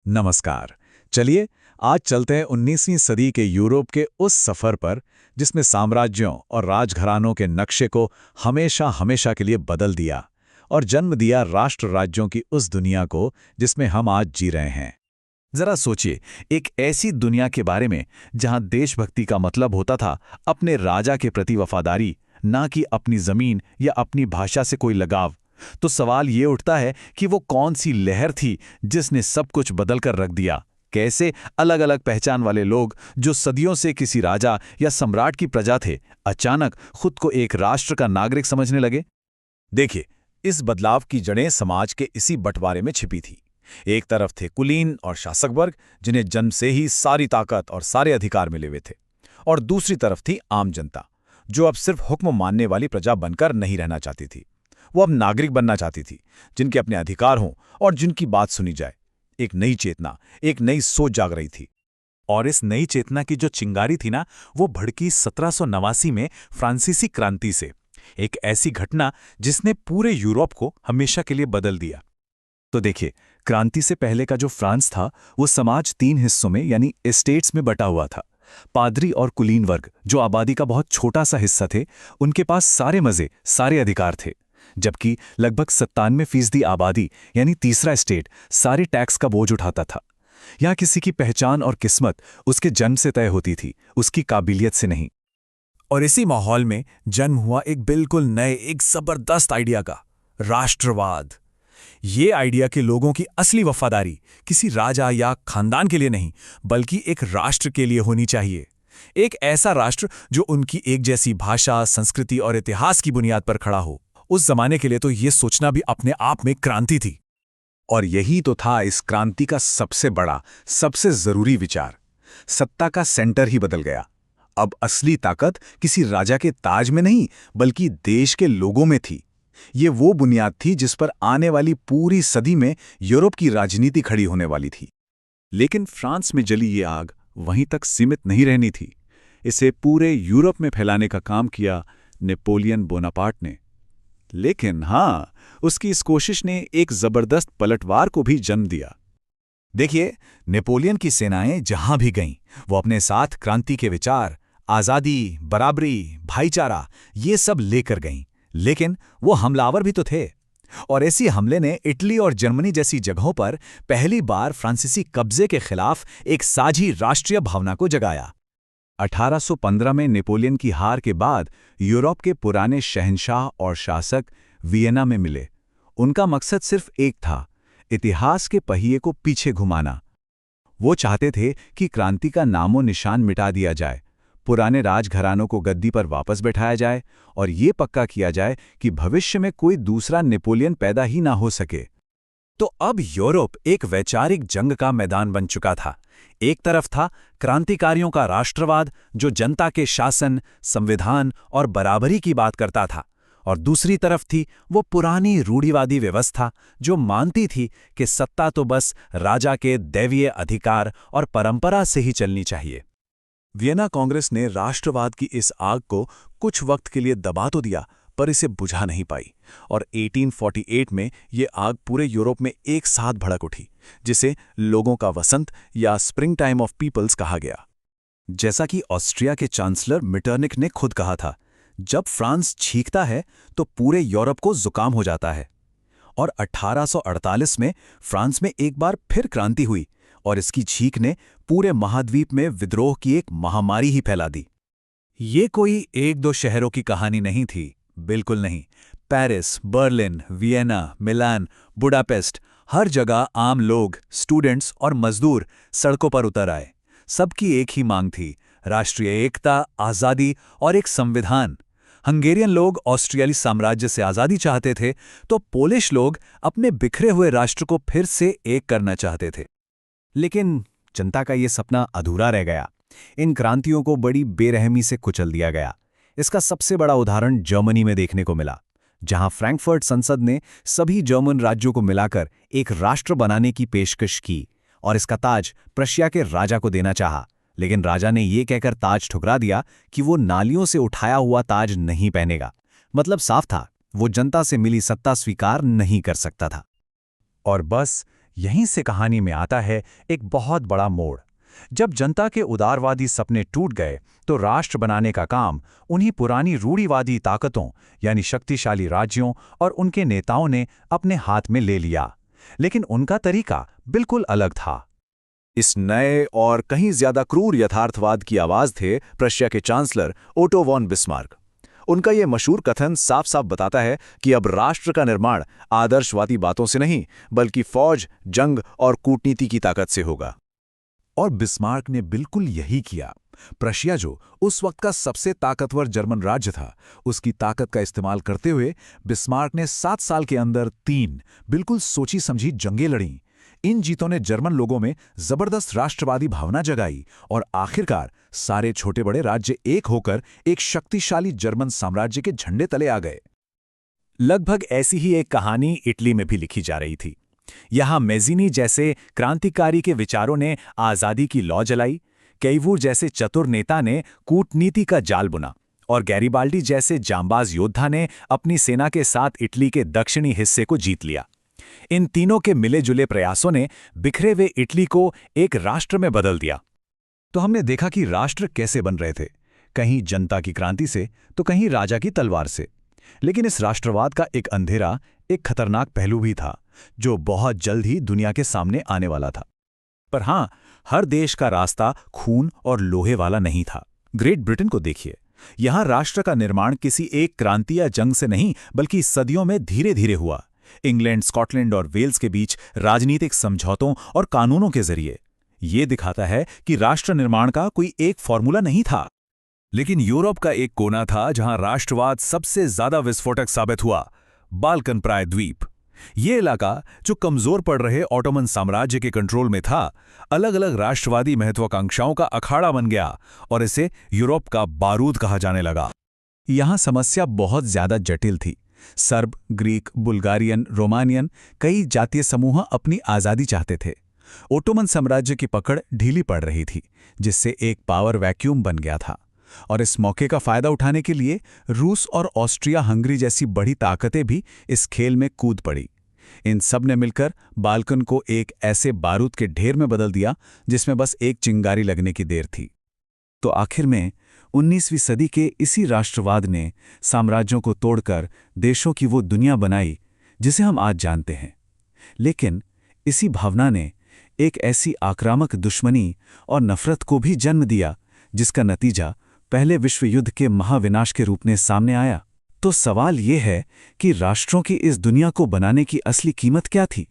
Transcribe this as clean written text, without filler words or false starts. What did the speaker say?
नमस्कार। चलिए आज चलते हैं 19वीं सदी के यूरोप के उस सफर पर जिसमें साम्राज्यों और राजघरानों के नक्शे को हमेशा हमेशा के लिए बदल दिया और जन्म दिया राष्ट्र राज्यों की उस दुनिया को जिसमें हम आज जी रहे हैं। जरा सोचिए, एक ऐसी दुनिया के बारे में जहां देशभक्ति का मतलब होता था अपने राजा के प्रति वफादारी, ना कि अपनी जमीन या अपनी भाषा से कोई लगाव। तो सवाल ये उठता है कि वो कौन सी लहर थी जिसने सब कुछ बदल कर रख दिया। कैसे अलग अलग पहचान वाले लोग जो सदियों से किसी राजा या सम्राट की प्रजा थे, अचानक खुद को एक राष्ट्र का नागरिक समझने लगे। देखिए, इस बदलाव की जड़ें समाज के इसी बंटवारे में छिपी थी। एक तरफ थे कुलीन और शासक वर्ग जिन्हें जन्म से ही सारी ताकत और सारे अधिकार मिले हुए थे, और दूसरी तरफ थी आम जनता जो अब सिर्फ हुक्म मानने वाली प्रजा बनकर नहीं रहना चाहती थी। वो अब नागरिक बनना चाहती थी जिनके अपने अधिकार हों और जिनकी बात सुनी जाए। एक नई चेतना, एक नई सोच जाग रही थी। और इस नई चेतना की जो चिंगारी थी ना, वो भड़की 1789 में फ्रांसीसी क्रांति से। एक ऐसी घटना जिसने पूरे यूरोप को हमेशा के लिए बदल दिया। तो देखिए, क्रांति से पहले का जो फ्रांस था वो समाज 3 हिस्सों में यानी एस्टेट्स में बटा हुआ था। पादरी और कुलीन वर्ग जो आबादी का बहुत छोटा सा हिस्सा थे, उनके पास सारे मजे, सारे अधिकार थे। जबकि लगभग 97% आबादी यानी तीसरा स्टेट सारे टैक्स का बोझ उठाता था। यहाँ किसी की पहचान और किस्मत उसके जन्म से तय होती थी, उसकी काबिलियत से नहीं। और इसी माहौल में जन्म हुआ एक बिल्कुल नए, एक जबरदस्त आइडिया का, राष्ट्रवाद। ये आइडिया के लोगों की असली वफादारी किसी राजा या खानदान के लिए नहीं, बल्कि एक राष्ट्र के लिए होनी चाहिए। एक ऐसा राष्ट्र जो उनकी एक जैसी भाषा, संस्कृति और इतिहास की बुनियाद पर खड़ा हो। उस जमाने के लिए तो ये सोचना भी अपने आप में क्रांति थी। और यही तो था इस क्रांति का सबसे बड़ा, सबसे जरूरी विचार। सत्ता का सेंटर ही बदल गया। अब असली ताकत किसी राजा के ताज में नहीं, बल्कि देश के लोगों में थी। ये वो बुनियाद थी जिस पर आने वाली पूरी सदी में यूरोप की राजनीति खड़ी होने वाली थी। लेकिन फ्रांस में जली ये आग वहीं तक सीमित नहीं रहनी थी। इसे पूरे यूरोप में फैलाने का काम किया नेपोलियन बोनापार्ट ने। लेकिन हाँ, उसकी इस कोशिश ने एक जबरदस्त पलटवार को भी जन्म दिया। देखिए, नेपोलियन की सेनाएं जहां भी गईं, वो अपने साथ क्रांति के विचार, आजादी, बराबरी, भाईचारा, ये सब लेकर गईं। लेकिन वो हमलावर भी तो थे। और ऐसी हमले ने इटली और जर्मनी जैसी जगहों पर पहली बार फ्रांसीसी कब्जे के खिलाफ एक साझी राष्ट्रीय भावना को जगाया। 1815 में नेपोलियन की हार के बाद यूरोप के पुराने शहंशाह और शासक वियना में मिले। उनका मकसद सिर्फ एक था, इतिहास के पहिए को पीछे घुमाना। वो चाहते थे कि क्रांति का नामो निशान मिटा दिया जाए, पुराने राजघरानों को गद्दी पर वापस बैठाया जाए और ये पक्का किया जाए कि भविष्य में कोई दूसरा नेपोलियन पैदा ही ना हो सके। तो अब यूरोप एक वैचारिक जंग का मैदान बन चुका था। एक तरफ था क्रांतिकारियों का राष्ट्रवाद जो जनता के शासन, संविधान और बराबरी की बात करता था, और दूसरी तरफ थी वो पुरानी रूढ़िवादी व्यवस्था जो मानती थी कि सत्ता तो बस राजा के दैवीय अधिकार और परंपरा से ही चलनी चाहिए। वियना कांग्रेस ने राष्ट्रवाद की इस आग को कुछ वक्त के लिए दबा तो दिया, पर इसे बुझा नहीं पाई, और 1848 में ये आग पूरे यूरोप में एक साथ भड़क उठी, जिसे लोगों का वसंत या स्प्रिंग टाइम ऑफ पीपल्स कहा गया। जैसा कि ऑस्ट्रिया के चांसलर मेटरनिक ने खुद कहा था, जब फ्रांस छींकता है तो पूरे यूरोप को जुकाम हो जाता है। और 1848 में फ्रांस में एक बार फिर क्रांति हुई और इसकी छींक ने पूरे महाद्वीप में विद्रोह की एक महामारी ही फैला दी। ये कोई एक दो शहरों की कहानी नहीं थी, बिल्कुल नहीं। पेरिस, बर्लिन, वियना, मिलान, बुडापेस्ट, हर जगह आम लोग, स्टूडेंट्स और मजदूर सड़कों पर उतर आए। सबकी एक ही मांग थी, राष्ट्रीय एकता, आज़ादी और एक संविधान। हंगेरियन लोग ऑस्ट्रियाली साम्राज्य से आज़ादी चाहते थे, तो पोलिश लोग अपने बिखरे हुए राष्ट्र को फिर से एक करना चाहते थे। लेकिन जनता का ये सपना अधूरा रह गया। इन क्रांतियों को बड़ी बेरहमी से कुचल दिया गया। इसका सबसे बड़ा उदाहरण जर्मनी में देखने को मिला, जहां फ्रैंकफर्ट संसद ने सभी जर्मन राज्यों को मिलाकर एक राष्ट्र बनाने की पेशकश की और इसका ताज प्रशिया के राजा को देना चाहा। लेकिन राजा ने ये कहकर ताज ठुकरा दिया कि वो नालियों से उठाया हुआ ताज नहीं पहनेगा। मतलब साफ था, वो जनता से मिली सत्ता स्वीकार नहीं कर सकता था। और बस यहीं से कहानी में आता है एक बहुत बड़ा मोड़। जब जनता के उदारवादी सपने टूट गए तो राष्ट्र बनाने का काम उन्हीं पुरानी रूढ़िवादी ताकतों यानी शक्तिशाली राज्यों और उनके नेताओं ने अपने हाथ में ले लिया। लेकिन उनका तरीका बिल्कुल अलग था। इस नए और कहीं ज्यादा क्रूर यथार्थवाद की आवाज थे प्रशिया के चांसलर ओटो वॉन बिस्मार्क। उनका यह मशहूर कथन साफ साफ बताता है कि अब राष्ट्र का निर्माण आदर्शवादी बातों से नहीं बल्कि फौज, जंग और कूटनीति की ताकत से होगा। और बिस्मार्क ने बिल्कुल यही किया। प्रशिया जो उस वक्त का सबसे ताकतवर जर्मन राज्य था, उसकी ताकत का इस्तेमाल करते हुए बिस्मार्क ने 7 साल के अंदर 3 बिल्कुल सोची समझी जंगें लड़ीं। इन जीतों ने जर्मन लोगों में जबरदस्त राष्ट्रवादी भावना जगाई और आखिरकार सारे छोटे बड़े राज्य एक होकर एक शक्तिशाली जर्मन साम्राज्य के झंडे तले आ गए। लगभग ऐसी ही एक कहानी इटली में भी लिखी जा रही थी। यहां मेज़िनी जैसे क्रांतिकारी के विचारों ने आज़ादी की लौ जलाई, कैवूर जैसे चतुर नेता ने कूटनीति का जाल बुना और गैरिबाल्डी जैसे जांबाज योद्धा ने अपनी सेना के साथ इटली के दक्षिणी हिस्से को जीत लिया। इन तीनों के मिले जुले प्रयासों ने बिखरे हुए इटली को एक राष्ट्र में बदल दिया। तो हमने देखा कि राष्ट्र कैसे बन रहे थे, कहीं जनता की क्रांति से तो कहीं राजा की तलवार से। लेकिन इस राष्ट्रवाद का एक अंधेरा, एक खतरनाक पहलू भी था जो बहुत जल्द ही दुनिया के सामने आने वाला था। पर हां, हर देश का रास्ता खून और लोहे वाला नहीं था। ग्रेट ब्रिटेन को देखिए, यहां राष्ट्र का निर्माण किसी एक क्रांति या जंग से नहीं बल्कि सदियों में धीरे धीरे हुआ। इंग्लैंड, स्कॉटलैंड और वेल्स के बीच राजनीतिक समझौतों और कानूनों के जरिए। ये दिखाता है कि राष्ट्र निर्माण का कोई एक फॉर्मूला नहीं था। लेकिन यूरोप का एक कोना था जहां राष्ट्रवाद सबसे ज्यादा विस्फोटक साबित हुआ, बाल्कन प्राय द्वीप। ये इलाका जो कमजोर पड़ रहे ऑटोमन साम्राज्य के कंट्रोल में था, अलग अलग राष्ट्रवादी महत्वाकांक्षाओं का अखाड़ा बन गया और इसे यूरोप का बारूद कहा जाने लगा। यहां समस्या बहुत ज्यादा जटिल थी। सर्ब, ग्रीक, बुल्गारियन, रोमानियन कई जातीय समूह अपनी आज़ादी चाहते थे। ओटोमन साम्राज्य की पकड़ ढीली पड़ रही थी, जिससे एक पावर वैक्यूम बन गया था। और इस मौके का फायदा उठाने के लिए रूस और ऑस्ट्रिया हंगरी जैसी बड़ी ताकतें भी इस खेल में कूद पड़ी। इन सब ने मिलकर बाल्कन को एक ऐसे बारूद के ढेर में बदल दिया जिसमें बस एक चिंगारी लगने की देर थी। तो आखिर में 19वीं सदी के इसी राष्ट्रवाद ने साम्राज्यों को तोड़कर देशों की वो दुनिया बनाई जिसे हम आज जानते हैं। लेकिन इसी भावना ने एक ऐसी आक्रामक दुश्मनी और नफरत को भी जन्म दिया जिसका नतीजा पहले विश्व युद्ध के महाविनाश के रूप में सामने आया। तो सवाल ये है कि राष्ट्रों की इस दुनिया को बनाने की असली कीमत क्या थी?